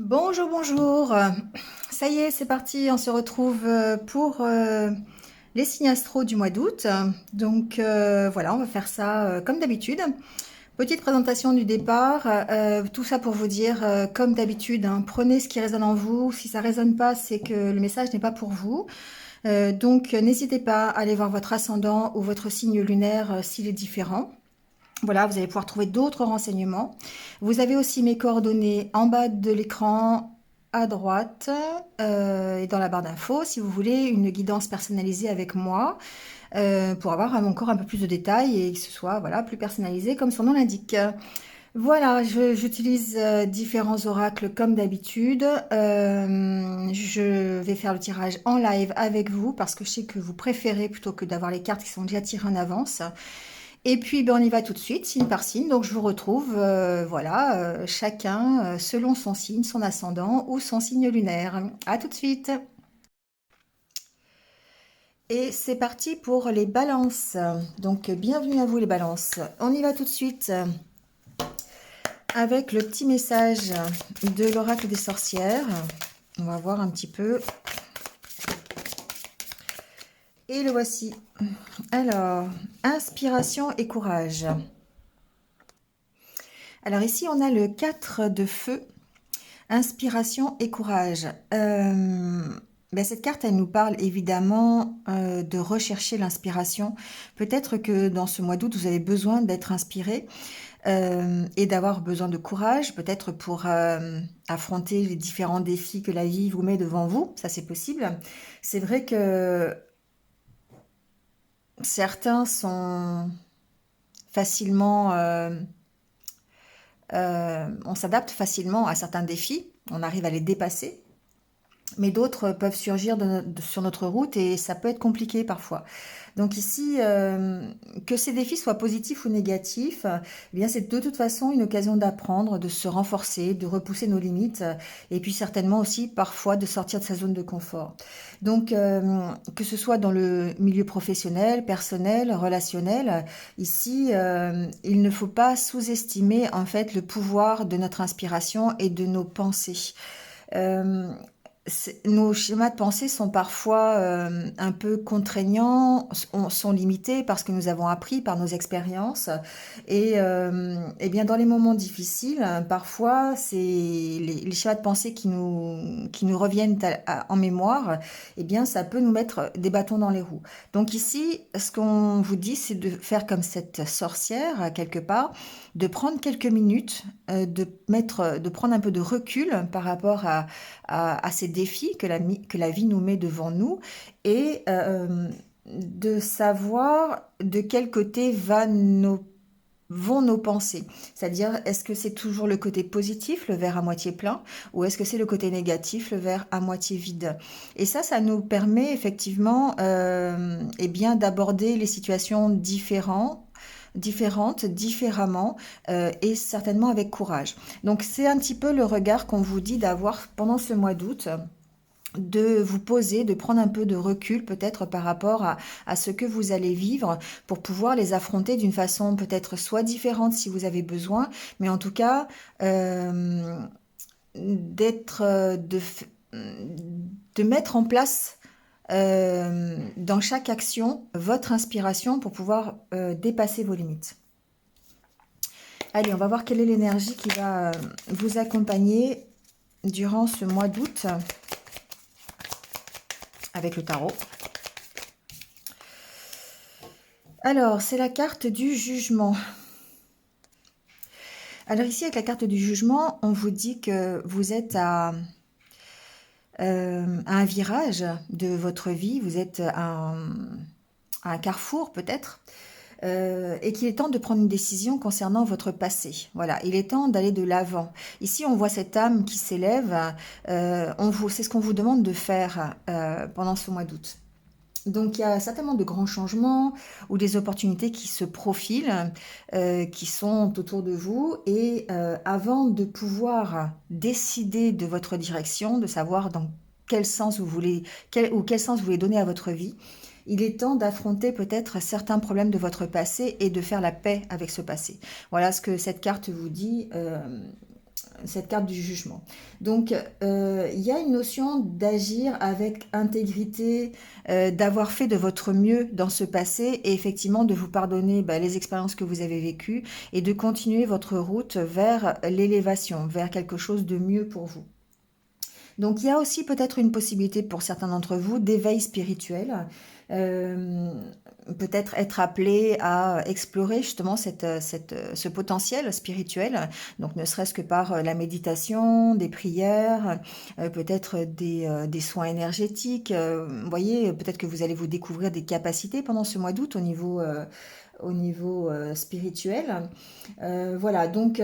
Bonjour, bonjour. Ça y est, c'est parti. On se retrouve pour les signes astro du mois d'août. Donc voilà, on va faire ça comme d'habitude. Petite présentation du départ. Tout ça pour vous dire, comme d'habitude, hein, prenez ce qui résonne en vous. Si ça résonne pas, c'est que le message n'est pas pour vous. Donc n'hésitez pas à aller voir votre ascendant ou votre signe lunaire s'il est différent. Voilà, vous allez pouvoir trouver d'autres renseignements. Vous avez aussi mes coordonnées en bas de l'écran à droite et dans la barre d'infos si vous voulez une guidance personnalisée avec moi pour avoir encore un peu plus de détails et que ce soit voilà, plus personnalisé comme son nom l'indique. Voilà, j'utilise différents oracles comme d'habitude. Je vais faire le tirage en live avec vous parce que je sais que vous préférez plutôt que d'avoir les cartes qui sont déjà tirées en avance. Et puis, ben, on y va tout de suite, signe par signe. Donc, je vous retrouve, voilà, chacun selon son signe, son ascendant ou son signe lunaire. À tout de suite. Et c'est parti pour les balances. Donc, bienvenue à vous les balances. On y va tout de suite avec le petit message de l'oracle des sorcières. On va voir un petit peu. Et le voici. Alors, inspiration et courage. Alors ici, on a le 4 de feu. Inspiration et courage. Ben cette carte, elle nous parle évidemment de rechercher l'inspiration. Peut-être que dans ce mois d'août, vous avez besoin d'être inspiré et d'avoir besoin de courage, peut-être pour affronter les différents défis que la vie vous met devant vous. Ça, c'est possible. C'est vrai que certains sont facilement... on s'adapte facilement à certains défis, on arrive à les dépasser. Mais d'autres peuvent surgir sur notre route et ça peut être compliqué parfois. Donc ici, que ces défis soient positifs ou négatifs, eh bien c'est de toute façon une occasion d'apprendre, de se renforcer, de repousser nos limites et puis certainement aussi parfois de sortir de sa zone de confort. Donc que ce soit dans le milieu professionnel, personnel, relationnel, ici il ne faut pas sous-estimer en fait le pouvoir de notre inspiration et de nos pensées. Euh, nos schémas de pensée sont parfois un peu contraignants, sont limités parce que nous avons appris par nos expériences. Et bien dans les moments difficiles, parfois c'est les schémas de pensée qui nous reviennent en mémoire, et bien ça peut nous mettre des bâtons dans les roues. Donc ici, ce qu'on vous dit, c'est de faire comme cette sorcière quelque part, de prendre quelques minutes, de prendre un peu de recul par rapport à ces défis que la vie nous met devant nous et de savoir de quel côté vont nos pensées. C'est-à-dire, est-ce que c'est toujours le côté positif, le verre à moitié plein, ou est-ce que c'est le côté négatif, le verre à moitié vide? Et ça nous permet effectivement eh bien, d'aborder les situations différemment et certainement avec courage. Donc c'est un petit peu le regard qu'on vous dit d'avoir pendant ce mois d'août, de vous poser, de prendre un peu de recul peut-être par rapport à ce que vous allez vivre pour pouvoir les affronter d'une façon peut-être soit différente si vous avez besoin, mais en tout cas d'être, de mettre en place dans chaque action votre inspiration pour pouvoir dépasser vos limites. Allez, on va voir quelle est l'énergie qui va vous accompagner durant ce mois d'août avec le tarot. Alors, c'est la carte du jugement. Alors ici, avec la carte du jugement, on vous dit que vous êtes à un virage de votre vie, vous êtes à un carrefour peut-être, et qu'il est temps de prendre une décision concernant votre passé. Voilà, il est temps d'aller de l'avant. Ici, on voit cette âme qui s'élève, c'est ce qu'on vous demande de faire pendant ce mois d'août. Donc il y a certainement de grands changements ou des opportunités qui se profilent, qui sont autour de vous. Et avant de pouvoir décider de votre direction, de savoir dans quel sens vous voulez, quel sens vous voulez donner à votre vie, il est temps d'affronter peut-être certains problèmes de votre passé et de faire la paix avec ce passé. Voilà ce que cette carte vous dit cette carte du jugement. Donc, il y a une notion d'agir avec intégrité, d'avoir fait de votre mieux dans ce passé et effectivement de vous pardonner les expériences que vous avez vécues et de continuer votre route vers l'élévation, vers quelque chose de mieux pour vous. Donc il y a aussi peut-être une possibilité pour certains d'entre vous d'éveil spirituel, euh, peut-être être appelé à explorer justement ce potentiel spirituel, donc ne serait-ce que par la méditation, des prières, peut-être des soins énergétiques. Vous voyez, peut-être que vous allez vous découvrir des capacités pendant ce mois d'août au niveau spirituel. Voilà, donc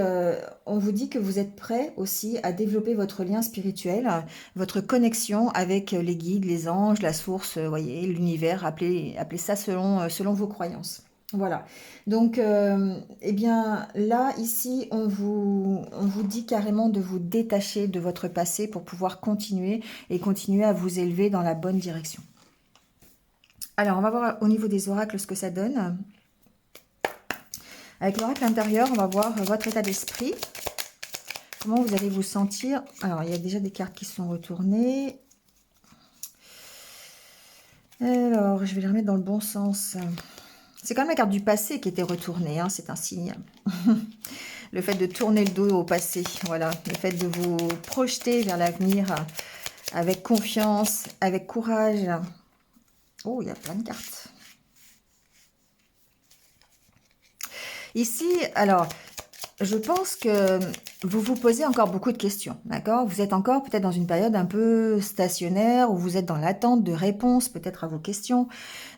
on vous dit que vous êtes prêt aussi à développer votre lien spirituel, votre connexion avec les guides, les anges, la source, voyez, l'univers, appelez ça selon vos croyances. Voilà, donc eh bien là, ici, on vous dit carrément de vous détacher de votre passé pour pouvoir continuer et continuer à vous élever dans la bonne direction. Alors, on va voir au niveau des oracles ce que ça donne. Avec l'oracle intérieur, on va voir votre état d'esprit. Comment vous allez vous sentir? Alors, il y a déjà des cartes qui sont retournées. Alors, je vais les remettre dans le bon sens. C'est quand même la carte du passé qui était retournée, hein, c'est un signe. Le fait de tourner le dos au passé, voilà. Le fait de vous projeter vers l'avenir avec confiance, avec courage. Oh, il y a plein de cartes. Ici, alors, je pense que vous vous posez encore beaucoup de questions, d'accord? Vous êtes encore peut-être dans une période un peu stationnaire, où vous êtes dans l'attente de réponses peut-être à vos questions.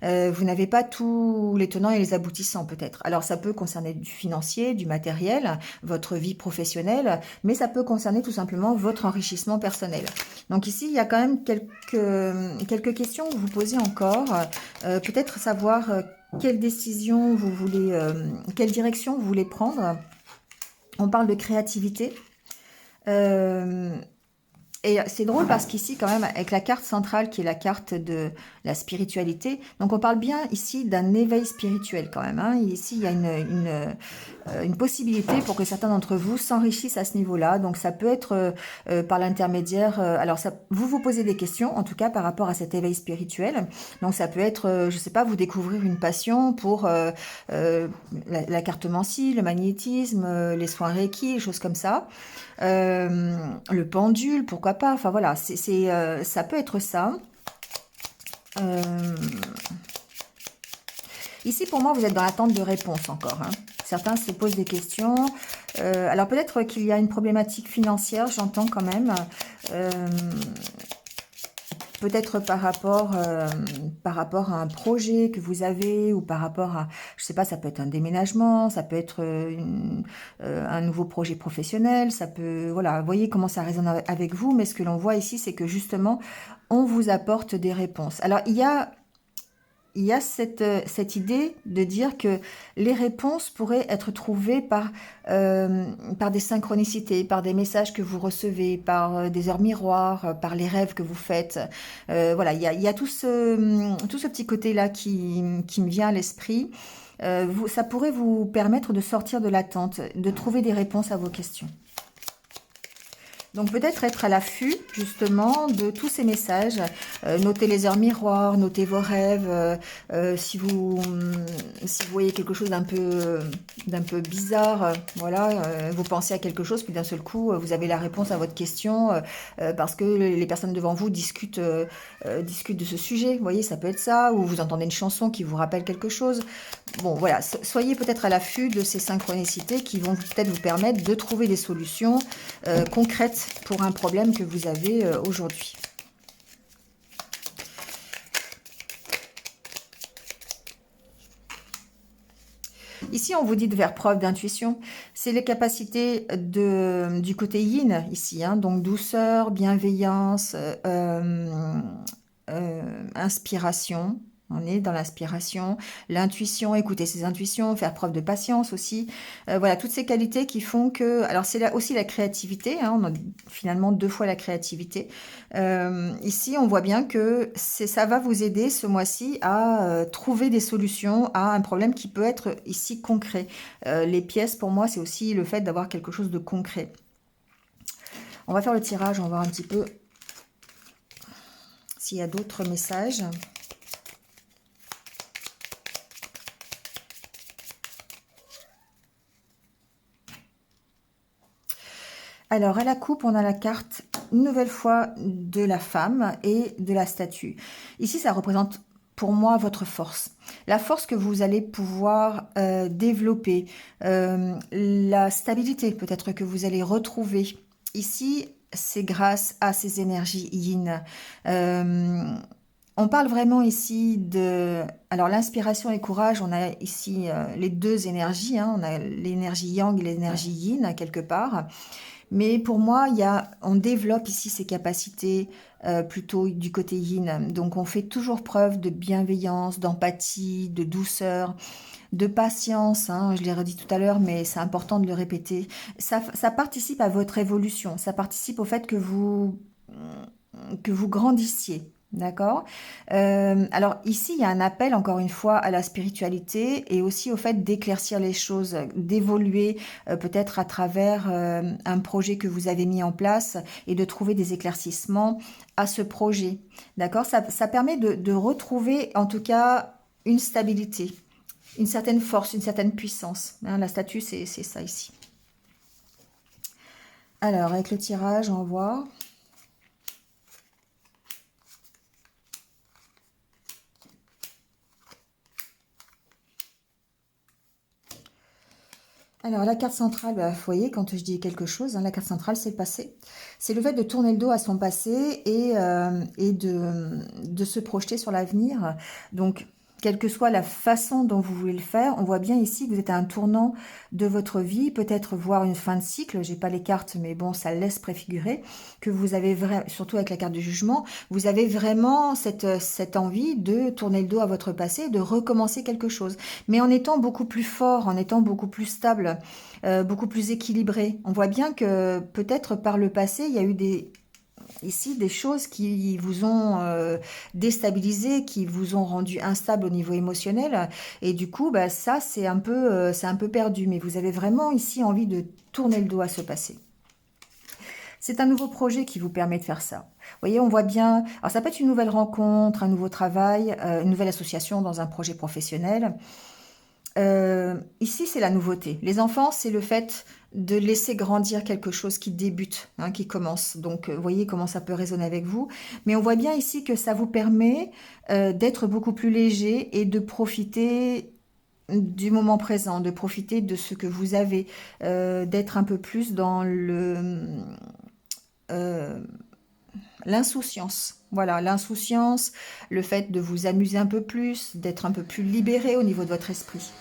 Vous n'avez pas tous les tenants et les aboutissants peut-être. Alors ça peut concerner du financier, du matériel, votre vie professionnelle, mais ça peut concerner tout simplement votre enrichissement personnel. Donc ici, il y a quand même quelques questions que vous posez encore. Peut-être savoir quelle décision vous voulez, quelle direction vous voulez prendre. On parle de créativité. Et c'est drôle parce qu'ici, quand même, avec la carte centrale qui est la carte de la spiritualité, donc on parle bien ici d'un éveil spirituel quand même. Hein. Ici, il y a une possibilité pour que certains d'entre vous s'enrichissent à ce niveau-là. Donc ça peut être par l'intermédiaire... alors ça, vous posez des questions, en tout cas par rapport à cet éveil spirituel. Donc ça peut être, je sais pas, vous découvrir une passion pour la cartomancie, le magnétisme, les soins Reiki, des choses comme ça. Le pendule, pourquoi pas, enfin voilà, ça peut être ça. Ici, pour moi, vous êtes dans l'attente de réponses encore. Hein. Certains se posent des questions. Alors peut-être qu'il y a une problématique financière, j'entends quand même. Peut-être par rapport à un projet que vous avez ou par rapport à, je sais pas, ça peut être un déménagement, ça peut être un nouveau projet professionnel, ça peut, voilà, vous voyez comment ça résonne avec vous, mais ce que l'on voit ici, c'est que justement, on vous apporte des réponses. Alors, il y a cette idée de dire que les réponses pourraient être trouvées par des synchronicités, par des messages que vous recevez, par des heures miroirs, par les rêves que vous faites. Voilà, il y a tout ce petit côté-là qui me vient à l'esprit. Ça pourrait vous permettre de sortir de l'attente, de trouver des réponses à vos questions. Donc peut-être être à l'affût justement de tous ces messages, notez les heures miroirs, notez vos rêves, si vous voyez quelque chose d'un peu bizarre, voilà, vous pensez à quelque chose, puis d'un seul coup vous avez la réponse à votre question parce que les personnes devant vous discutent de ce sujet, vous voyez, ça peut être ça, ou vous entendez une chanson qui vous rappelle quelque chose. Bon voilà, soyez peut-être à l'affût de ces synchronicités qui vont peut-être vous permettre de trouver des solutions concrètes pour un problème que vous avez aujourd'hui. Ici, on vous dit de faire preuve d'intuition. C'est les capacités du côté yin, ici. Hein, donc, douceur, bienveillance, inspiration. On est dans l'inspiration, l'intuition, écouter ses intuitions, faire preuve de patience aussi. Voilà, toutes ces qualités qui font que... Alors, c'est là aussi la créativité. Hein, on a finalement 2 fois la créativité. Ici, on voit bien que ça va vous aider ce mois-ci à trouver des solutions à un problème qui peut être ici concret. Les pièces, pour moi, c'est aussi le fait d'avoir quelque chose de concret. On va faire le tirage, on va voir un petit peu s'il y a d'autres messages. Alors, à la coupe, on a la carte, une nouvelle fois, de la femme et de la statue. Ici, ça représente pour moi votre force. La force que vous allez pouvoir développer, la stabilité peut-être que vous allez retrouver. Ici, c'est grâce à ces énergies yin. On parle vraiment ici de... Alors, l'inspiration et courage, on a ici les deux énergies. Hein. On a l'énergie yang et l'énergie yin, quelque part. Mais pour moi, on développe ici ses capacités plutôt du côté yin. Donc, on fait toujours preuve de bienveillance, d'empathie, de douceur, de patience. Hein, je l'ai redit tout à l'heure, mais c'est important de le répéter. Ça participe à votre évolution. Ça participe au fait que vous grandissiez. D'accord. Alors ici, il y a un appel, encore une fois, à la spiritualité et aussi au fait d'éclaircir les choses, d'évoluer peut-être à travers un projet que vous avez mis en place et de trouver des éclaircissements à ce projet. D'accord. Ça permet de retrouver, en tout cas, une stabilité, une certaine force, une certaine puissance. Hein, la statue, c'est ça ici. Alors, avec le tirage, on va voir. Alors, la carte centrale, vous voyez, quand je dis quelque chose, hein, la carte centrale, c'est le passé. C'est le fait de tourner le dos à son passé et de se projeter sur l'avenir. Donc, quelle que soit la façon dont vous voulez le faire, on voit bien ici que vous êtes à un tournant de votre vie, peut-être voir une fin de cycle. J'ai pas les cartes, mais bon, ça laisse préfigurer que vous avez vraiment, surtout avec la carte du jugement, vous avez vraiment cette envie de tourner le dos à votre passé, de recommencer quelque chose. Mais en étant beaucoup plus fort, en étant beaucoup plus stable, beaucoup plus équilibré. On voit bien que peut-être par le passé, il y a eu ici des choses qui vous ont déstabilisé, qui vous ont rendu instable au niveau émotionnel. Et du coup, bah, ça, c'est un peu perdu. Mais vous avez vraiment ici envie de tourner le dos à ce passé. C'est un nouveau projet qui vous permet de faire ça. Vous voyez, on voit bien... Alors, ça peut être une nouvelle rencontre, un nouveau travail, une nouvelle association dans un projet professionnel. Ici, c'est la nouveauté. Les enfants, c'est le fait de laisser grandir quelque chose qui débute, hein, qui commence. Donc, vous voyez comment ça peut résonner avec vous. Mais on voit bien ici que ça vous permet d'être beaucoup plus léger et de profiter du moment présent, de profiter de ce que vous avez, d'être un peu plus dans euh, l'insouciance. Voilà, l'insouciance, le fait de vous amuser un peu plus, d'être un peu plus libéré au niveau de votre esprit.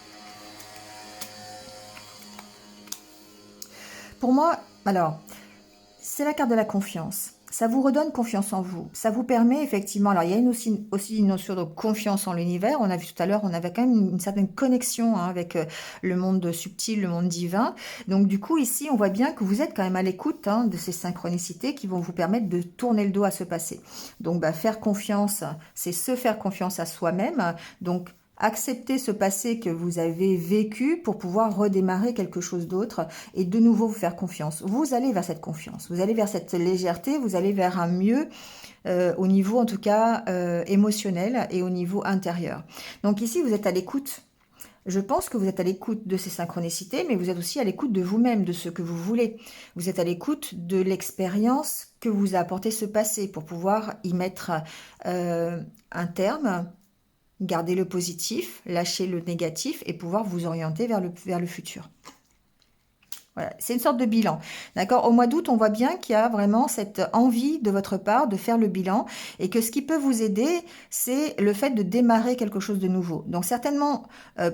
Pour moi, alors, c'est la carte de la confiance. Ça vous redonne confiance en vous. Ça vous permet effectivement, alors il y a aussi une notion de confiance en l'univers. On a vu tout à l'heure, on avait quand même une certaine connexion hein, avec le monde subtil, le monde divin. Donc du coup, ici, on voit bien que vous êtes quand même à l'écoute hein, de ces synchronicités qui vont vous permettre de tourner le dos à ce passé. Donc bah, faire confiance, c'est se faire confiance à soi-même. Donc accepter ce passé que vous avez vécu pour pouvoir redémarrer quelque chose d'autre et de nouveau vous faire confiance. Vous allez vers cette confiance, vous allez vers cette légèreté, vous allez vers un mieux au niveau en tout cas émotionnel et au niveau intérieur. Donc ici vous êtes à l'écoute. Je pense que vous êtes à l'écoute de ces synchronicités, mais vous êtes aussi à l'écoute de vous-même, de ce que vous voulez. Vous êtes à l'écoute de l'expérience que vous a apporté ce passé pour pouvoir y mettre un terme. Gardez le positif, lâchez le négatif et pouvoir vous orienter vers le futur. Voilà, c'est une sorte de bilan. D'accord. Au mois d'août, on voit bien qu'il y a vraiment cette envie de votre part de faire le bilan et que ce qui peut vous aider, c'est le fait de démarrer quelque chose de nouveau. Donc certainement,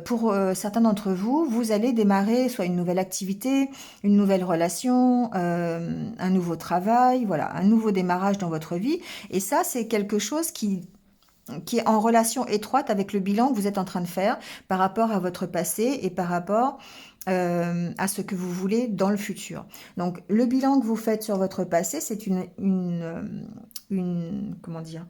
pour certains d'entre vous, vous allez démarrer soit une nouvelle activité, une nouvelle relation, un nouveau travail, voilà, un nouveau démarrage dans votre vie. Et ça, c'est quelque chose qui est en relation étroite avec le bilan que vous êtes en train de faire par rapport à votre passé et par rapport à ce que vous voulez dans le futur. Donc, le bilan que vous faites sur votre passé, c'est comment dire,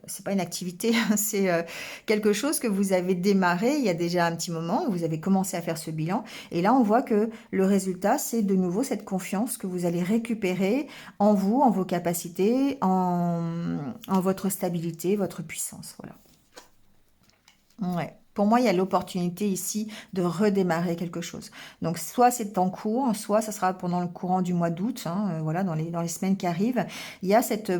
c'est pas une activité, c'est quelque chose que vous avez démarré il y a déjà un petit moment, vous avez commencé à faire ce bilan, et là on voit que le résultat, c'est de nouveau cette confiance que vous allez récupérer en vous, en vos capacités, en votre stabilité, votre puissance, voilà. Ouais. Pour moi, il y a l'opportunité ici de redémarrer quelque chose. Donc, soit c'est en cours, soit ça sera pendant le courant du mois d'août, hein, voilà, dans les semaines qui arrivent. Il y a cette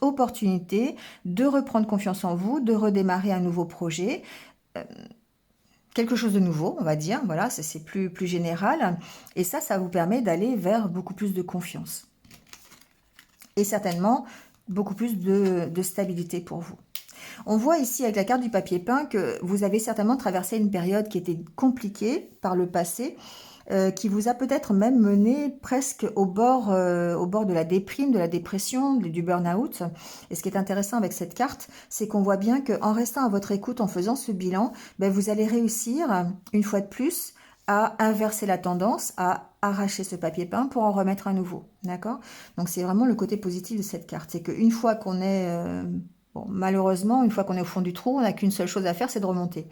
opportunité de reprendre confiance en vous, de redémarrer un nouveau projet, euh, quelque chose de nouveau, on va dire. Voilà, c'est plus général. Et ça vous permet d'aller vers beaucoup plus de confiance. Et certainement, beaucoup plus de stabilité pour vous. On voit ici avec la carte du papier peint que vous avez certainement traversé une période qui était compliquée par le passé, qui vous a peut-être même mené presque au bord de la déprime, de la dépression, du burn-out. Et ce qui est intéressant avec cette carte, c'est qu'on voit bien qu'en restant à votre écoute, en faisant ce bilan, ben, vous allez réussir, une fois de plus, à inverser la tendance, à arracher ce papier peint pour en remettre un nouveau. D'accord? Donc c'est vraiment le côté positif de cette carte. C'est qu'une fois qu'on est... bon, malheureusement, une fois qu'on est au fond du trou, on n'a qu'une seule chose à faire, c'est de remonter.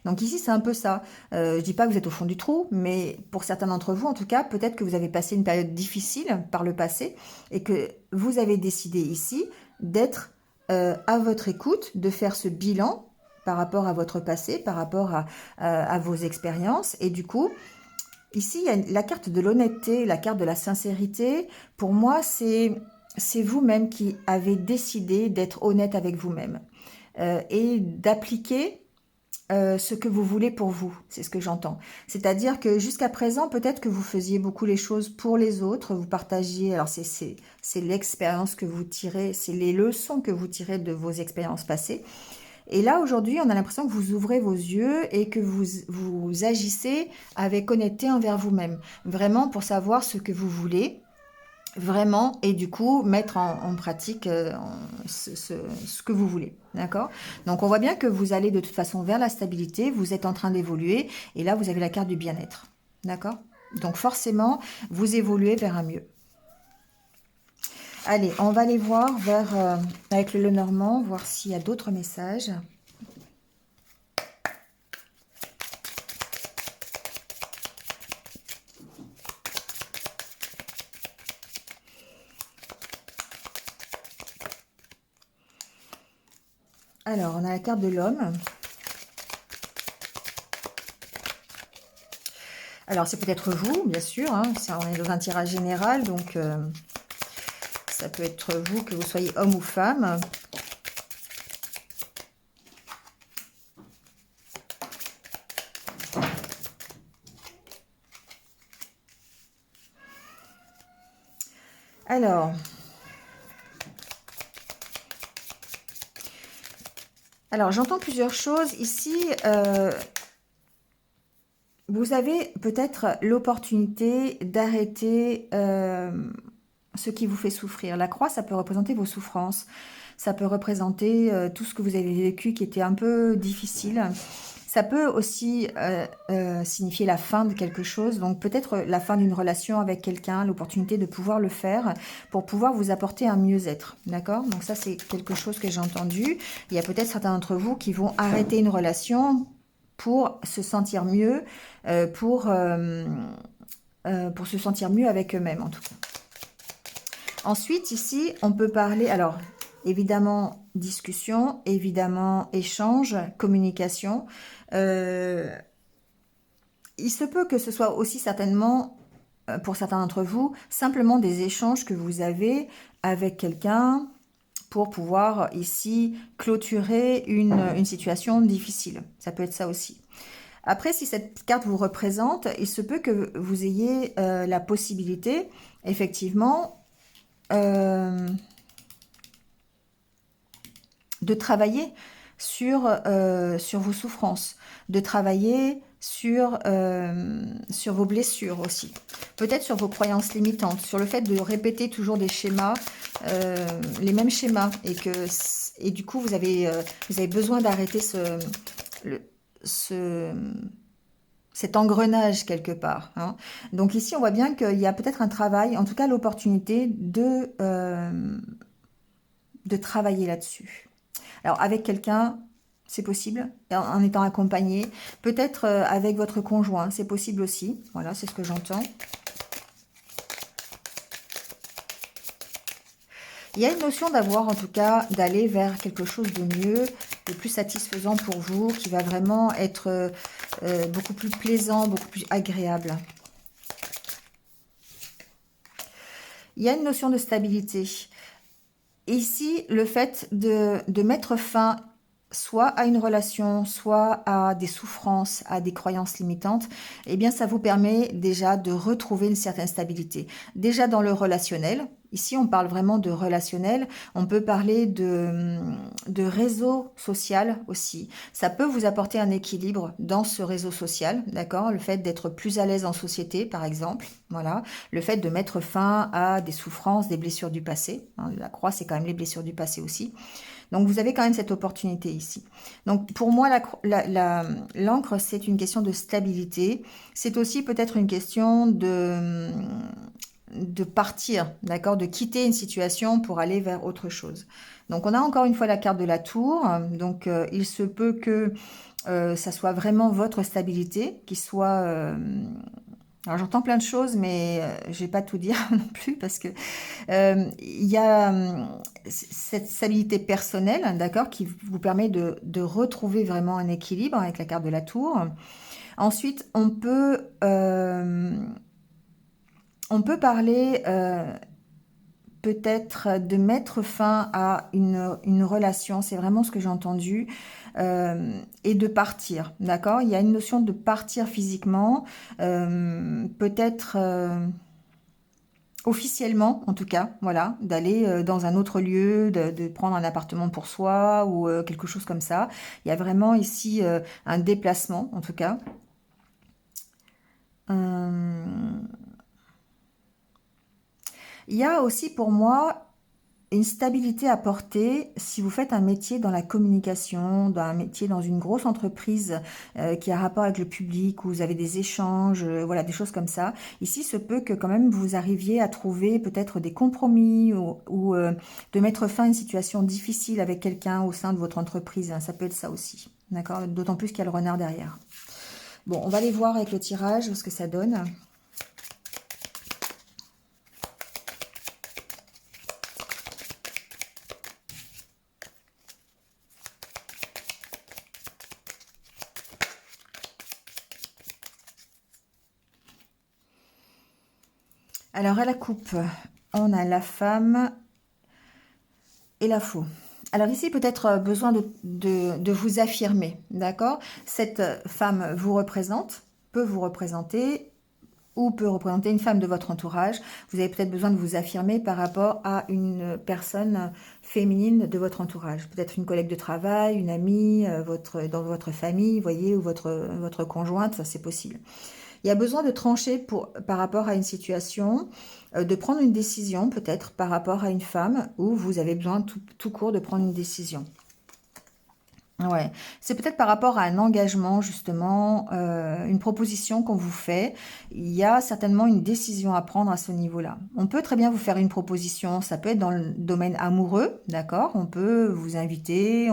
Donc ici, c'est un peu ça. Je dis pas que vous êtes au fond du trou, mais pour certains d'entre vous, en tout cas, peut-être que vous avez passé une période difficile par le passé et que vous avez décidé ici d'être à votre écoute, de faire ce bilan par rapport à votre passé, par rapport à vos expériences. Et du coup, ici, il y a la carte de l'honnêteté, la carte de la sincérité. Pour moi, c'est vous-même qui avez décidé d'être honnête avec vous-même et d'appliquer ce que vous voulez pour vous. C'est ce que j'entends. C'est-à-dire que jusqu'à présent, peut-être que vous faisiez beaucoup les choses pour les autres, vous partagiez, alors c'est l'expérience que vous tirez, c'est les leçons que vous tirez de vos expériences passées. Et là, aujourd'hui, on a l'impression que vous ouvrez vos yeux et que vous agissez avec honnêteté envers vous-même. Vraiment pour savoir ce que vous voulez, vraiment, et du coup, mettre en pratique ce que vous voulez. D'accord? Donc, on voit bien que vous allez de toute façon vers la stabilité, vous êtes en train d'évoluer, et là, vous avez la carte du bien-être. D'accord? Donc, forcément, vous évoluez vers un mieux. Allez, on va aller voir avec le Lenormand, voir s'il y a d'autres messages. Alors, on a la carte de l'homme. Alors, c'est peut-être vous, bien sûr. Hein, on est dans un tirage général, donc ça peut être vous, que vous soyez homme ou femme. Alors j'entends plusieurs choses ici. Vous avez peut-être l'opportunité d'arrêter ce qui vous fait souffrir. La croix, ça peut représenter vos souffrances. Ça peut représenter tout ce que vous avez vécu qui était un peu difficile. Ça peut aussi signifier la fin de quelque chose, donc peut-être la fin d'une relation avec quelqu'un, l'opportunité de pouvoir le faire pour pouvoir vous apporter un mieux-être, d'accord? Donc ça, c'est quelque chose que j'ai entendu. Il y a peut-être certains d'entre vous qui vont arrêter une relation pour se sentir mieux, pour se sentir mieux avec eux-mêmes en tout cas. Ensuite, ici, on peut parler, alors évidemment discussion, évidemment échange, communication. Il se peut que ce soit aussi certainement, pour certains d'entre vous, simplement des échanges que vous avez avec quelqu'un pour pouvoir ici clôturer une situation difficile. Ça peut être ça aussi. Après, si cette carte vous représente, il se peut que vous ayez la possibilité, effectivement, de travailler sur vos souffrances, de travailler sur vos blessures aussi. Peut-être sur vos croyances limitantes, sur le fait de répéter toujours des schémas, les mêmes schémas, et du coup, vous avez besoin d'arrêter cet engrenage quelque part. Hein. Donc ici, on voit bien qu'il y a peut-être un travail, en tout cas l'opportunité de travailler là-dessus. Alors, avec quelqu'un, c'est possible, en étant accompagné. Peut-être avec votre conjoint, c'est possible aussi. Voilà, c'est ce que j'entends. Il y a une notion d'avoir, en tout cas, d'aller vers quelque chose de mieux, de plus satisfaisant pour vous, qui va vraiment être beaucoup plus plaisant, beaucoup plus agréable. Il y a une notion de stabilité. Et ici, le fait de mettre fin soit à une relation, soit à des souffrances, à des croyances limitantes, eh bien, ça vous permet déjà de retrouver une certaine stabilité. Déjà dans le relationnel, ici, on parle vraiment de relationnel, on peut parler de réseau social aussi. Ça peut vous apporter un équilibre dans ce réseau social, d'accord? Le fait d'être plus à l'aise en société, par exemple, voilà. Le fait de mettre fin à des souffrances, des blessures du passé. Hein, la croix, c'est quand même les blessures du passé aussi. Donc, vous avez quand même cette opportunité ici. Donc, pour moi, l'encre, c'est une question de stabilité. C'est aussi peut-être une question de partir, d'accord, de quitter une situation pour aller vers autre chose. Donc, on a encore une fois la carte de la tour. Donc, il se peut que ça soit vraiment votre stabilité qui soit... alors, j'entends plein de choses, mais je vais pas tout dire non plus parce que il y a cette stabilité personnelle, d'accord, qui vous permet de retrouver vraiment un équilibre avec la carte de la tour. Ensuite, on peut parler peut-être de mettre fin à une relation, c'est vraiment ce que j'ai entendu, et de partir, d'accord? Il y a une notion de partir physiquement, peut-être officiellement en tout cas, voilà, d'aller dans un autre lieu, de prendre un appartement pour soi ou quelque chose comme ça. Il y a vraiment ici un déplacement en tout cas. Euh, Il y a aussi pour moi une stabilité à porter si vous faites un métier dans la communication, dans un métier dans une grosse entreprise qui a rapport avec le public, où vous avez des échanges, voilà, des choses comme ça. Ici, se peut que quand même vous arriviez à trouver peut-être des compromis ou de mettre fin à une situation difficile avec quelqu'un au sein de votre entreprise. Hein, ça peut être ça aussi, d'accord? D'autant plus qu'il y a le renard derrière. Bon, on va aller voir avec le tirage ce que ça donne. Alors, à la coupe, on a la femme et la faux. Alors ici, peut-être besoin de vous affirmer, d'accord? Cette femme vous représente, peut vous représenter ou peut représenter une femme de votre entourage. Vous avez peut-être besoin de vous affirmer par rapport à une personne féminine de votre entourage. Peut-être une collègue de travail, une amie, dans votre famille, vous voyez, ou votre conjointe, ça c'est possible. Il y a besoin de trancher par rapport à une situation, de prendre une décision peut-être par rapport à une femme où vous avez besoin tout court de prendre une décision. Ouais, c'est peut-être par rapport à un engagement justement, une proposition qu'on vous fait. Il y a certainement une décision à prendre à ce niveau-là. On peut très bien vous faire une proposition, ça peut être dans le domaine amoureux, d'accord? On peut vous inviter,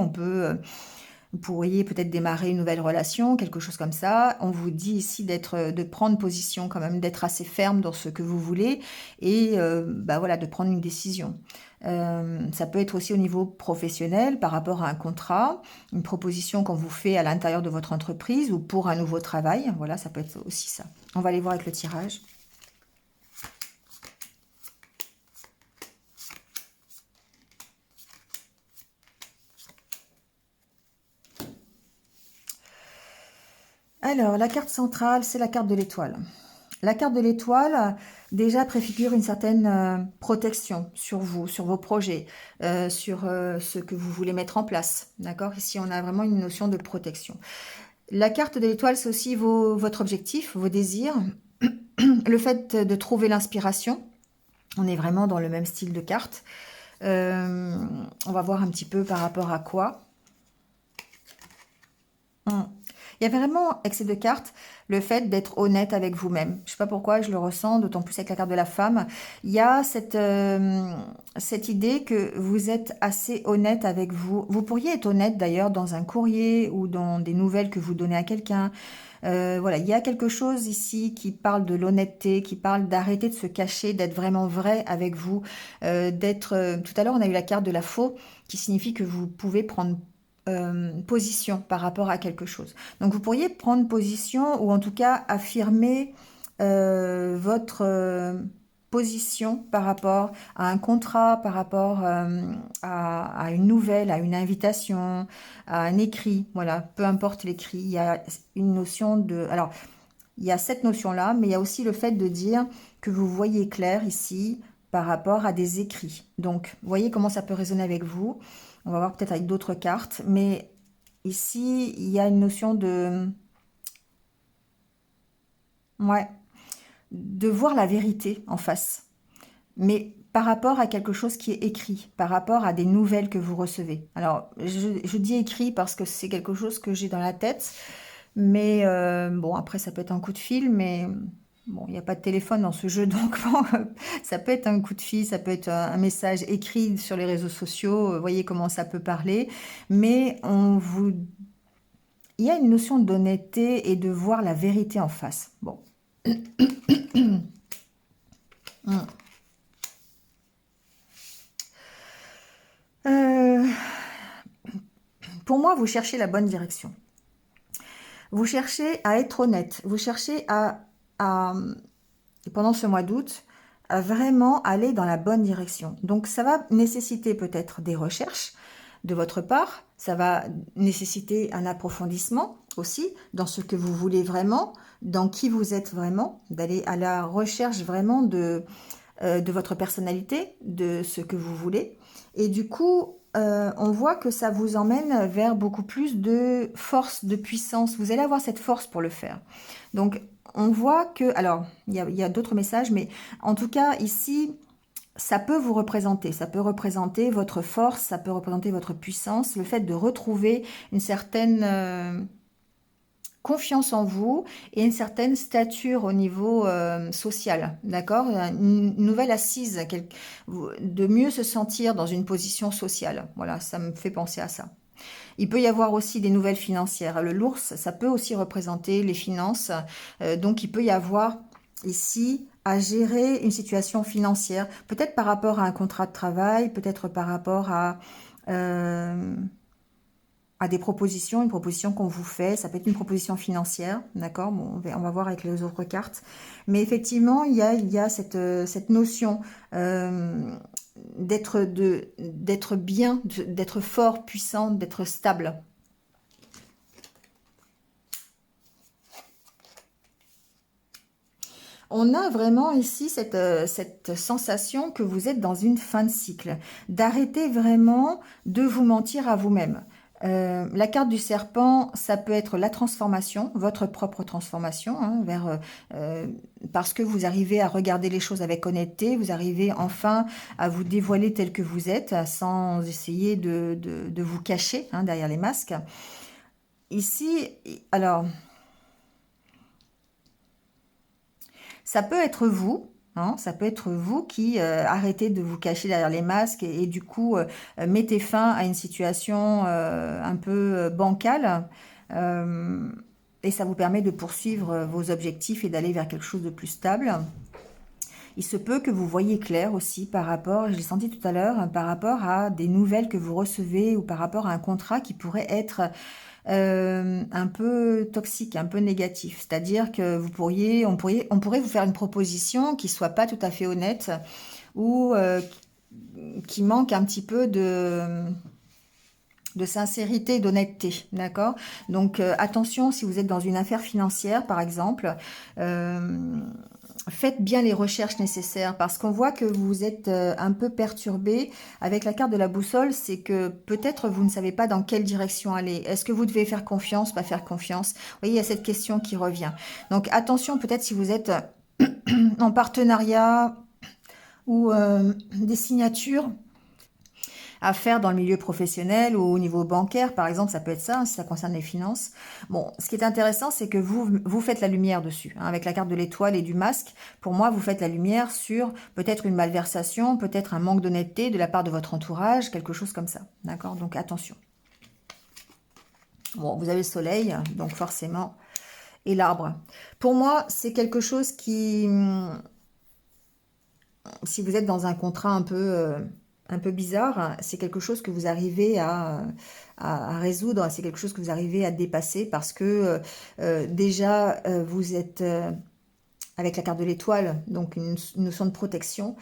vous pourriez peut-être démarrer une nouvelle relation, quelque chose comme ça. On vous dit ici de prendre position quand même, d'être assez ferme dans ce que vous voulez et bah voilà, de prendre une décision. Ça peut être aussi au niveau professionnel par rapport à un contrat, une proposition qu'on vous fait à l'intérieur de votre entreprise ou pour un nouveau travail. Voilà, ça peut être aussi ça. On va aller voir avec le tirage. Alors, la carte centrale, c'est la carte de l'étoile. La carte de l'étoile, déjà, préfigure une certaine protection sur vous, sur vos projets, sur ce que vous voulez mettre en place. D'accord? Ici, on a vraiment une notion de protection. La carte de l'étoile, c'est aussi votre objectif, vos désirs, le fait de trouver l'inspiration. On est vraiment dans le même style de carte. On va voir un petit peu par rapport à quoi. Il y a vraiment, avec ces deux cartes, le fait d'être honnête avec vous-même. Je sais pas pourquoi, je le ressens, d'autant plus avec la carte de la femme. Il y a cette idée que vous êtes assez honnête avec vous. Vous pourriez être honnête d'ailleurs dans un courrier ou dans des nouvelles que vous donnez à quelqu'un. Voilà, il y a quelque chose ici qui parle de l'honnêteté, qui parle d'arrêter de se cacher, d'être vraiment vrai avec vous, tout à l'heure, on a eu la carte de la faux, qui signifie que vous pouvez prendre position par rapport à quelque chose. Donc, vous pourriez prendre position ou en tout cas affirmer votre position par rapport à un contrat, par rapport à une nouvelle, à une invitation, à un écrit. Voilà, peu importe l'écrit, il y a une notion de... Alors, il y a cette notion-là, mais il y a aussi le fait de dire que vous voyez clair ici par rapport à des écrits. Donc, vous voyez comment ça peut résonner avec vous. On va voir peut-être avec d'autres cartes, mais ici, il y a une notion de... Ouais, de voir la vérité en face. Mais par rapport à quelque chose qui est écrit, par rapport à des nouvelles que vous recevez. Alors, je dis écrit parce que c'est quelque chose que j'ai dans la tête, mais bon, après, ça peut être un coup de fil, mais bon, il n'y a pas de téléphone dans ce jeu, donc bon, ça peut être un coup de fil, ça peut être un message écrit sur les réseaux sociaux, vous voyez comment ça peut parler, mais il y a une notion d'honnêteté et de voir la vérité en face. Bon. Euh, pour moi, vous cherchez la bonne direction. Vous cherchez à être honnête. Vous cherchez pendant ce mois d'août, à vraiment aller dans la bonne direction. Donc, ça va nécessiter peut-être des recherches de votre part. Ça va nécessiter un approfondissement aussi dans ce que vous voulez vraiment, dans qui vous êtes vraiment, d'aller à la recherche vraiment de votre personnalité, de ce que vous voulez. Et du coup, on voit que ça vous emmène vers beaucoup plus de force, de puissance. Vous allez avoir cette force pour le faire. Donc, on voit que... Alors, il y a d'autres messages, mais en tout cas, ici, ça peut vous représenter. Ça peut représenter votre force, ça peut représenter votre puissance, le fait de retrouver une certaine... confiance en vous et une certaine stature au niveau social, d'accord? Une nouvelle assise, de mieux se sentir dans une position sociale. Voilà, ça me fait penser à ça. Il peut y avoir aussi des nouvelles financières. Le l'ours, ça peut aussi représenter les finances. Donc, il peut y avoir ici à gérer une situation financière, peut-être par rapport à un contrat de travail, peut-être par rapport euh, à des propositions, une proposition qu'on vous fait, ça peut être une proposition financière, d'accord? Bon, on va voir avec les autres cartes. Mais effectivement, il y a cette notion d'être bien, d'être fort, puissant, d'être stable. On a vraiment ici cette sensation que vous êtes dans une fin de cycle, d'arrêter vraiment de vous mentir à vous-même. La carte du serpent, ça peut être la transformation, votre propre transformation, hein, euh, parce que vous arrivez à regarder les choses avec honnêteté, vous arrivez enfin à vous dévoiler tel que vous êtes, sans essayer de vous cacher hein, derrière les masques. Ici, alors, ça peut être vous, hein, ça peut être vous qui arrêtez de vous cacher derrière les masques et du coup mettez fin à une situation un peu bancale. euh, et ça vous permet de poursuivre vos objectifs et d'aller vers quelque chose de plus stable. Il se peut que vous voyez clair aussi par rapport, je l'ai senti tout à l'heure, hein, par rapport à des nouvelles que vous recevez ou par rapport à un contrat qui pourrait être un peu toxique, un peu négatif. C'est-à-dire que on pourrait vous faire une proposition qui soit pas tout à fait honnête ou qui manque un petit peu de sincérité, d'honnêteté, d'accord? Donc attention si vous êtes dans une affaire financière, par exemple, euh, faites bien les recherches nécessaires parce qu'on voit que vous êtes un peu perturbé avec la carte de la boussole, c'est que peut-être vous ne savez pas dans quelle direction aller. Est-ce que vous devez faire confiance, pas faire confiance? Vous voyez, il y a cette question qui revient. Donc attention, peut-être si vous êtes en partenariat ou des signatures à faire dans le milieu professionnel ou au niveau bancaire, par exemple, ça peut être ça, hein, si ça concerne les finances. Bon, ce qui est intéressant, c'est que vous faites la lumière dessus, hein, avec la carte de l'étoile et du masque. Pour moi, vous faites la lumière sur peut-être une malversation, peut-être un manque d'honnêteté de la part de votre entourage, quelque chose comme ça. D'accord? Donc attention. Bon, vous avez le soleil, donc forcément, et l'arbre. Pour moi, c'est quelque chose qui, si vous êtes dans un contrat un peu bizarre, c'est quelque chose que vous arrivez à résoudre, c'est quelque chose que vous arrivez à dépasser parce que déjà, vous êtes avec la carte de l'étoile, donc une notion de protection.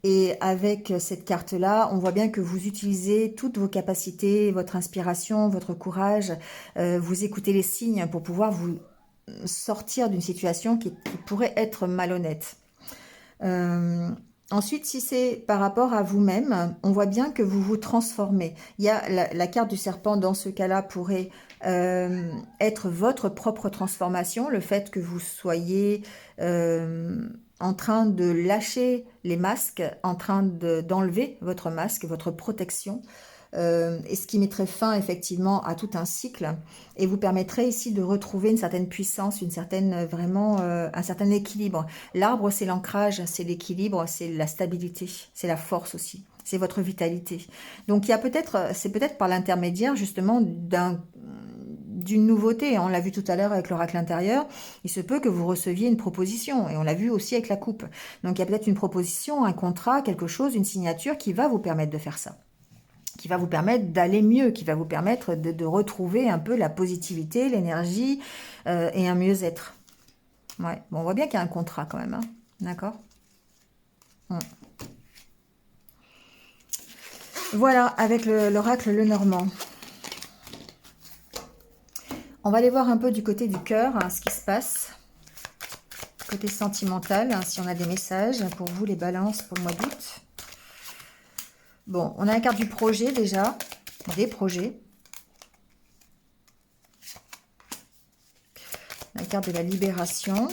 Et avec cette carte-là, on voit bien que vous utilisez toutes vos capacités, votre inspiration, votre courage, vous écoutez les signes pour pouvoir vous sortir d'une situation qui pourrait être malhonnête. Ensuite, si c'est par rapport à vous-même, on voit bien que vous vous transformez. Il y a la carte du serpent dans ce cas-là pourrait être votre propre transformation, le fait que vous soyez en train de lâcher les masques, en train d'enlever votre masque, votre protection, et ce qui mettrait fin effectivement à tout un cycle et vous permettrait ici de retrouver une certaine puissance, une certaine vraiment un certain équilibre. L'arbre, c'est l'ancrage, c'est l'équilibre, c'est la stabilité, c'est la force aussi, c'est votre vitalité. Donc il y a peut-être, c'est peut-être par l'intermédiaire justement d'une nouveauté. On l'a vu tout à l'heure avec l'oracle intérieur, il se peut que vous receviez une proposition, et on l'a vu aussi avec la coupe. Donc il y a peut-être une proposition, un contrat, quelque chose, une signature qui va vous permettre de faire ça, qui va vous permettre d'aller mieux, qui va vous permettre de retrouver un peu la positivité, l'énergie et un mieux-être. Ouais, bon, on voit bien qu'il y a un contrat quand même, hein. D'accord. Voilà, avec l'oracle Lenormand. On va aller voir un peu du côté du cœur, hein, ce qui se passe. Côté sentimental, hein, si on a des messages pour vous, les balances, pour le mois d'août. Bon, on a la carte du projet déjà, des projets. La carte de la libération.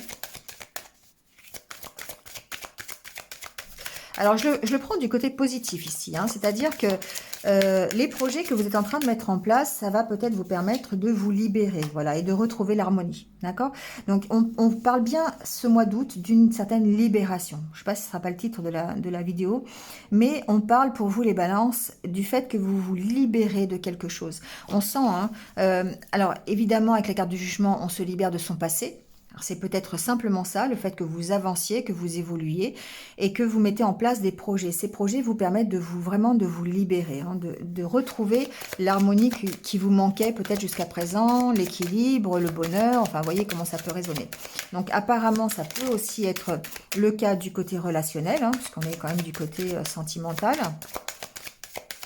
Alors, je le prends du côté positif ici, hein, c'est-à-dire que les projets que vous êtes en train de mettre en place, ça va peut-être vous permettre de vous libérer, voilà, et de retrouver l'harmonie, d'accord? Donc, on parle bien ce mois d'août d'une certaine libération. Je ne sais pas si ce sera pas le titre de la vidéo, mais on parle pour vous, les balances, du fait que vous vous libérez de quelque chose. On sent, hein, alors évidemment, avec la carte du jugement, on se libère de son passé. C'est peut-être simplement ça, le fait que vous avanciez, que vous évoluiez et que vous mettez en place des projets. Ces projets vous permettent de vous vraiment de vous libérer, hein, de retrouver l'harmonie qui vous manquait peut-être jusqu'à présent, l'équilibre, le bonheur, enfin vous voyez comment ça peut résonner. Donc apparemment ça peut aussi être le cas du côté relationnel, hein, puisqu'on est quand même du côté sentimental.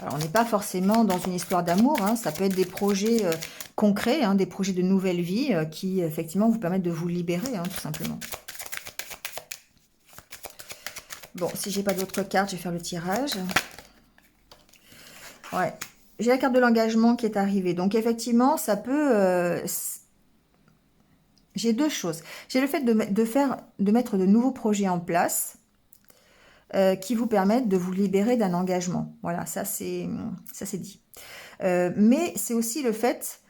Alors, on n'est pas forcément dans une histoire d'amour, hein, ça peut être des projets concrets, hein, des projets de nouvelle vie qui, effectivement, vous permettent de vous libérer, hein, tout simplement. Bon, si j'ai pas d'autres cartes, je vais faire le tirage. Ouais, j'ai la carte de l'engagement qui est arrivée. Donc, effectivement, ça peut... j'ai deux choses. J'ai le fait de mettre de nouveaux projets en place qui vous permettent de vous libérer d'un engagement. Voilà, ça c'est dit. Mais c'est aussi le fait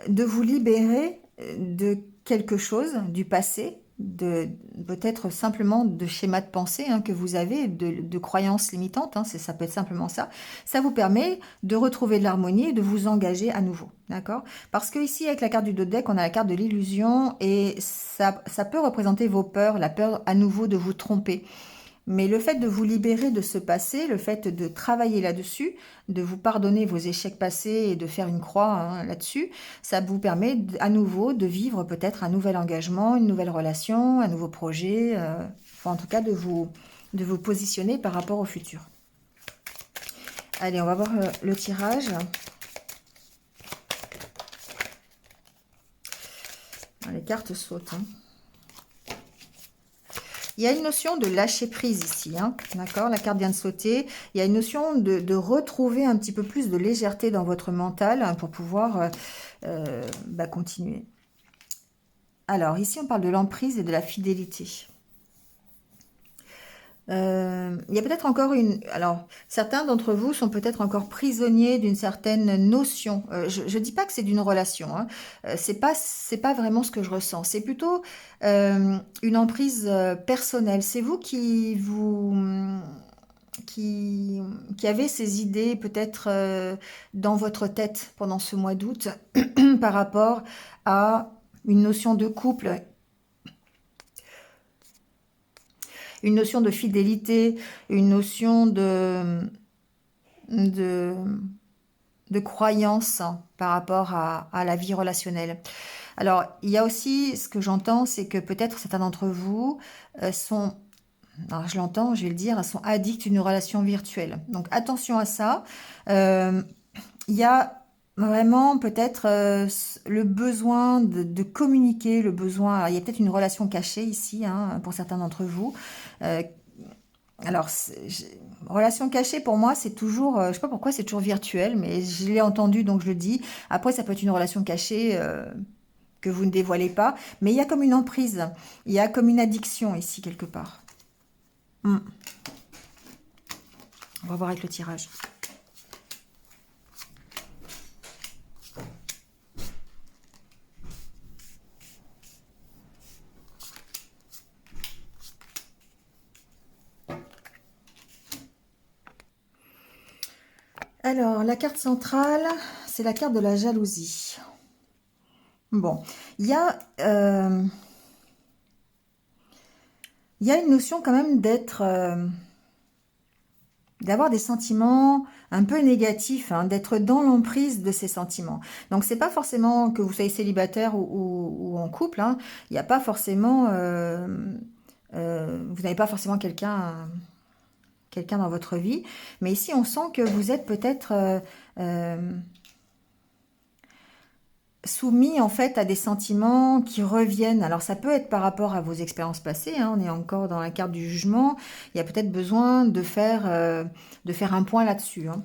de vous libérer de quelque chose du passé, de peut-être simplement de schémas de pensée hein, que vous avez, de croyances limitantes, hein, ça peut être simplement ça. Ça vous permet de retrouver de l'harmonie et de vous engager à nouveau, d'accord? Parce que ici, avec la carte du dos de deck, on a la carte de l'illusion et ça peut représenter vos peurs, la peur à nouveau de vous tromper. Mais le fait de vous libérer de ce passé, le fait de travailler là-dessus, de vous pardonner vos échecs passés et de faire une croix hein, là-dessus, ça vous permet à nouveau de vivre peut-être un nouvel engagement, une nouvelle relation, un nouveau projet, enfin, en tout cas de vous positionner par rapport au futur. Allez, on va voir le tirage. Les cartes sautent, hein. Il y a une notion de lâcher prise ici, hein, d'accord? La carte vient de sauter. Il y a une notion de retrouver un petit peu plus de légèreté dans votre mental hein, pour pouvoir continuer. Alors, ici, on parle de l'emprise et de la fidélité. Il y a peut-être encore une... Alors, certains d'entre vous sont peut-être encore prisonniers d'une certaine notion. Je dis pas que c'est d'une relation, hein. C'est pas vraiment ce que je ressens. C'est plutôt une emprise personnelle. C'est vous qui, qui avez ces idées peut-être dans votre tête pendant ce mois d'août par rapport à une notion de couple, une notion de fidélité, une notion de, de croyance par rapport à la vie relationnelle. Alors, il y a aussi, ce que j'entends, c'est que peut-être certains d'entre vous sont, alors je l'entends, je vais le dire, sont addicts à une relation virtuelle. Donc attention à ça. Euh, il y a vraiment peut-être le besoin de communiquer, le besoin. Alors, il y a peut-être une relation cachée ici, hein, pour certains d'entre vous. Euh, alors, relation cachée pour moi, c'est toujours, je sais pas pourquoi, c'est toujours virtuel, mais je l'ai entendu donc je le dis. Après, ça peut être une relation cachée que vous ne dévoilez pas, mais il y a comme une emprise, il y a comme une addiction ici quelque part. Hmm. On va voir avec le tirage. Alors, la carte centrale, c'est la carte de la jalousie. Bon, il y a, euh, il y a une notion quand même d'avoir des sentiments un peu négatifs, hein, d'être dans l'emprise de ces sentiments. Donc c'est pas forcément que vous soyez célibataire ou en couple, hein. Il n'y a pas forcément, vous n'avez pas forcément quelqu'un dans votre vie, mais ici on sent que vous êtes peut-être soumis en fait à des sentiments qui reviennent. Alors ça peut être par rapport à vos expériences passées, hein, on est encore dans la carte du jugement. Il y a peut-être besoin de faire un point là-dessus, hein.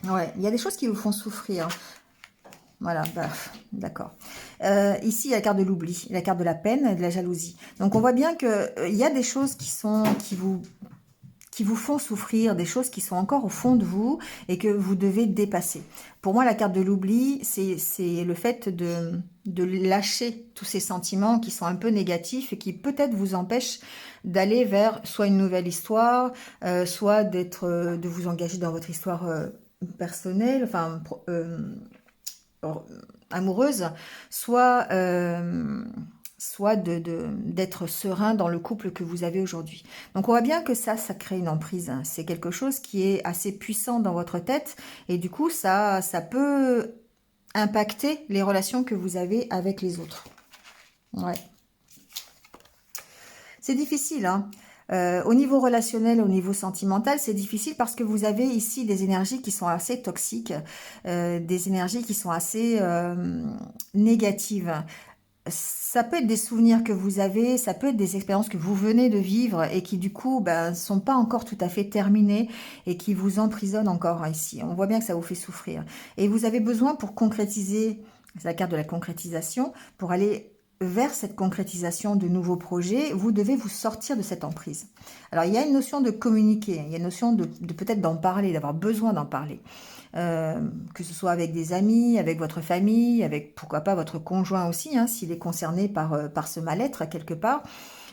Ouais, il y a des choses qui vous font souffrir. Voilà, bah, d'accord. Ici, il y a la carte de l'oubli, la carte de la peine et de la jalousie. Donc on voit bien que il y a des choses qui vous font souffrir, des choses qui sont encore au fond de vous et que vous devez dépasser. Pour moi, la carte de l'oubli, c'est le fait de lâcher tous ces sentiments qui sont un peu négatifs et qui peut-être vous empêchent d'aller vers soit une nouvelle histoire, soit de vous engager dans votre histoire personnelle, enfin amoureuse, soit soit d'être serein dans le couple que vous avez aujourd'hui. Donc on voit bien que ça crée une emprise. C'est quelque chose qui est assez puissant dans votre tête et du coup ça peut impacter les relations que vous avez avec les autres. Ouais. C'est difficile, hein. Au niveau relationnel, au niveau sentimental, c'est difficile parce que vous avez ici des énergies qui sont assez toxiques, des énergies qui sont assez négatives. Ça peut être des souvenirs que vous avez, ça peut être des expériences que vous venez de vivre et qui du coup ben, sont pas encore tout à fait terminées et qui vous emprisonnent encore, hein, ici. On voit bien que ça vous fait souffrir. Et vous avez besoin pour concrétiser, c'est la carte de la concrétisation, pour aller vers cette concrétisation de nouveaux projets, vous devez vous sortir de cette emprise. Alors il y a une notion de communiquer, il y a une notion de peut-être d'en parler, d'avoir besoin d'en parler. Que ce soit avec des amis, avec votre famille, avec pourquoi pas votre conjoint aussi, hein, s'il est concerné par ce mal-être quelque part,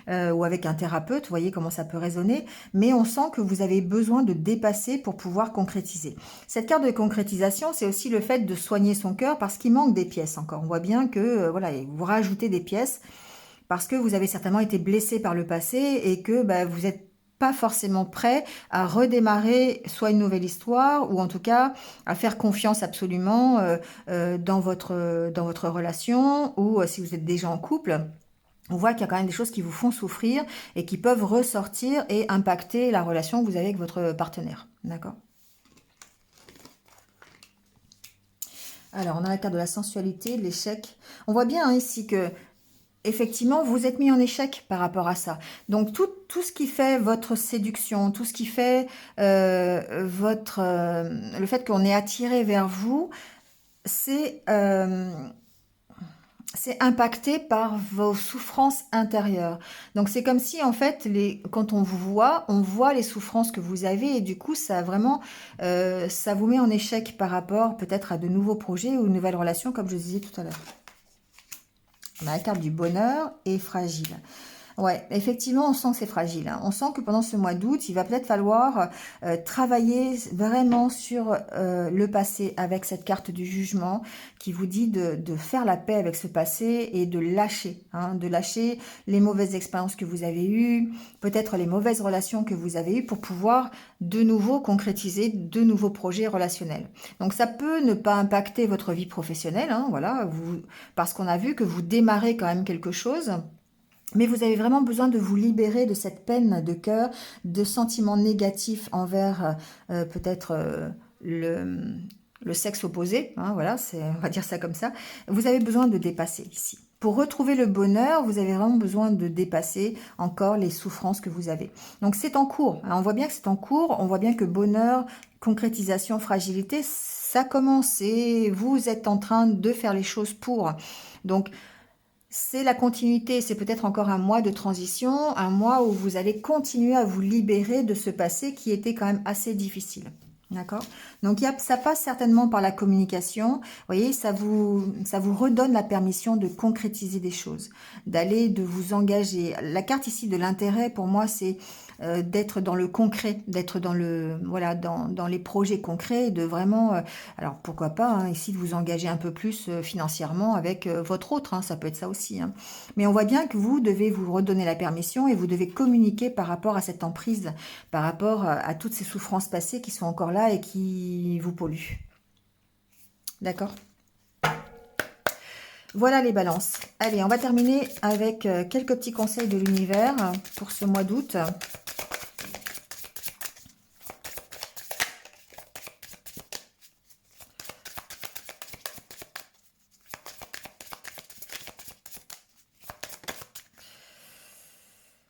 ou avec un thérapeute, vous voyez comment ça peut résonner, mais on sent que vous avez besoin de dépasser pour pouvoir concrétiser. Cette carte de concrétisation, c'est aussi le fait de soigner son cœur parce qu'il manque des pièces encore. On voit bien que voilà, vous rajoutez des pièces parce que vous avez certainement été blessé par le passé et que bah, vous êtes pas forcément prêt à redémarrer soit une nouvelle histoire ou en tout cas à faire confiance absolument dans votre relation ou si vous êtes déjà en couple. On voit qu'il y a quand même des choses qui vous font souffrir et qui peuvent ressortir et impacter la relation que vous avez avec votre partenaire. D'accord? Alors, on a la carte de la sensualité, de l'échec. On voit bien hein, ici que effectivement, vous êtes mis en échec par rapport à ça. Donc, tout ce qui fait votre séduction, tout ce qui fait le fait qu'on est attiré vers vous, c'est c'est impacté par vos souffrances intérieures. Donc c'est comme si en fait, quand on vous voit, on voit les souffrances que vous avez et du coup ça vraiment, ça vous met en échec par rapport peut-être à de nouveaux projets ou une nouvelle relation comme je disais tout à l'heure. On a la carte du bonheur et fragile. Ouais, effectivement, on sent que c'est fragile, hein. On sent que pendant ce mois d'août, il va peut-être falloir travailler vraiment sur le passé avec cette carte du jugement qui vous dit de faire la paix avec ce passé et de lâcher, hein, de lâcher les mauvaises expériences que vous avez eues, peut-être les mauvaises relations que vous avez eues pour pouvoir de nouveau concrétiser de nouveaux projets relationnels. Donc ça peut ne pas impacter votre vie professionnelle, hein, voilà, parce qu'on a vu que vous démarrez quand même quelque chose. Mais vous avez vraiment besoin de vous libérer de cette peine de cœur, de sentiments négatifs envers peut-être le, le sexe opposé. Hein, voilà, on va dire ça comme ça. Vous avez besoin de dépasser ici. Pour retrouver le bonheur, vous avez vraiment besoin de dépasser encore les souffrances que vous avez. Donc c'est en cours. Hein, on voit bien que c'est en cours. On voit bien que bonheur, concrétisation, fragilité, ça commence et vous êtes en train de faire les choses pour. Donc c'est la continuité, c'est peut-être encore un mois de transition, un mois où vous allez continuer à vous libérer de ce passé qui était quand même assez difficile. D'accord? Donc ça passe certainement par la communication. Vous voyez, ça vous redonne la permission de concrétiser des choses, de vous engager. La carte ici de l'intérêt, pour moi, c'est d'être dans le concret, d'être dans voilà, dans les projets concrets, de vraiment, alors pourquoi pas, hein, ici de vous engager un peu plus financièrement avec votre autre, hein, ça peut être ça aussi. Hein. Mais on voit bien que vous devez vous redonner la permission et vous devez communiquer par rapport à cette emprise, par rapport à toutes ces souffrances passées qui sont encore là et qui vous polluent. D'accord ? Voilà les balances. Allez, on va terminer avec quelques petits conseils de l'univers pour ce mois d'août.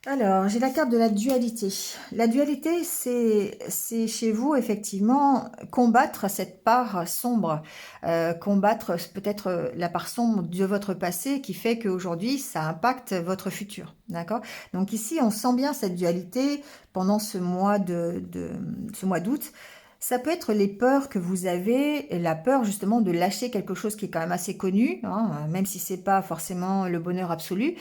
Alors, j'ai la carte de la dualité. La dualité, c'est chez vous, effectivement, combattre cette part sombre, combattre peut-être la part sombre de votre passé qui fait qu'aujourd'hui, ça impacte votre futur. D'accord? Donc ici, on sent bien cette dualité pendant ce mois ce mois d'août. Ça peut être les peurs que vous avez, et la peur justement de lâcher quelque chose qui est quand même assez connu, hein, même si c'est pas forcément le bonheur absolu,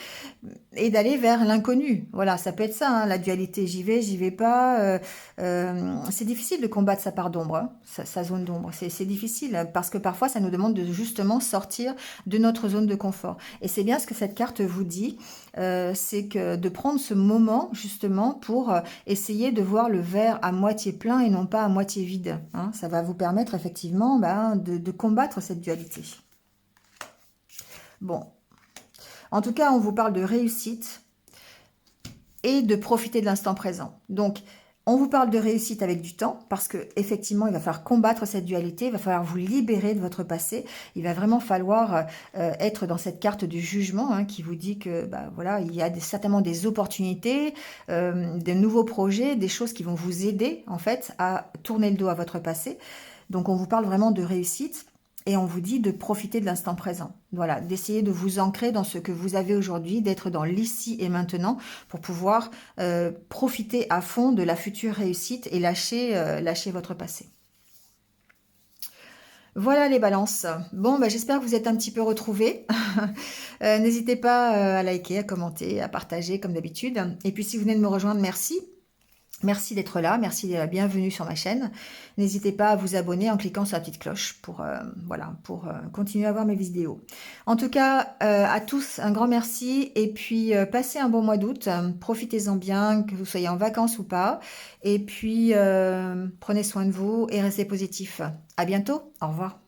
et d'aller vers l'inconnu. Voilà, ça peut être ça, hein, la dualité. J'y vais pas. C'est difficile de combattre sa part d'ombre, hein, sa zone d'ombre. C'est difficile parce que parfois, ça nous demande de justement sortir de notre zone de confort. Et c'est bien ce que cette carte vous dit, c'est que de prendre ce moment justement pour essayer de voir le verre à moitié plein et non pas à moitié vide. Hein. Ça va vous permettre effectivement de combattre cette dualité. Bon, en tout cas, on vous parle de réussite et de profiter de l'instant présent. Donc, on vous parle de réussite avec du temps parce que effectivement, il va falloir combattre cette dualité, il va falloir vous libérer de votre passé. Il va vraiment falloir être dans cette carte du jugement hein, qui vous dit que voilà, il y a certainement des opportunités, des nouveaux projets, des choses qui vont vous aider en fait à tourner le dos à votre passé. Donc, on vous parle vraiment de réussite. Et on vous dit de profiter de l'instant présent. Voilà, d'essayer de vous ancrer dans ce que vous avez aujourd'hui, d'être dans l'ici et maintenant pour pouvoir profiter à fond de la future réussite et lâcher votre passé. Voilà les balances. Bon, j'espère que vous êtes un petit peu retrouvés. N'hésitez pas à liker, à commenter, à partager comme d'habitude. Et puis si vous venez de me rejoindre, merci. Merci d'être là, merci, bienvenue sur ma chaîne. N'hésitez pas à vous abonner en cliquant sur la petite cloche pour continuer à voir mes vidéos. En tout cas, à tous, un grand merci et puis passez un bon mois d'août. Profitez-en bien, que vous soyez en vacances ou pas. Et puis, prenez soin de vous et restez positifs. À bientôt, au revoir.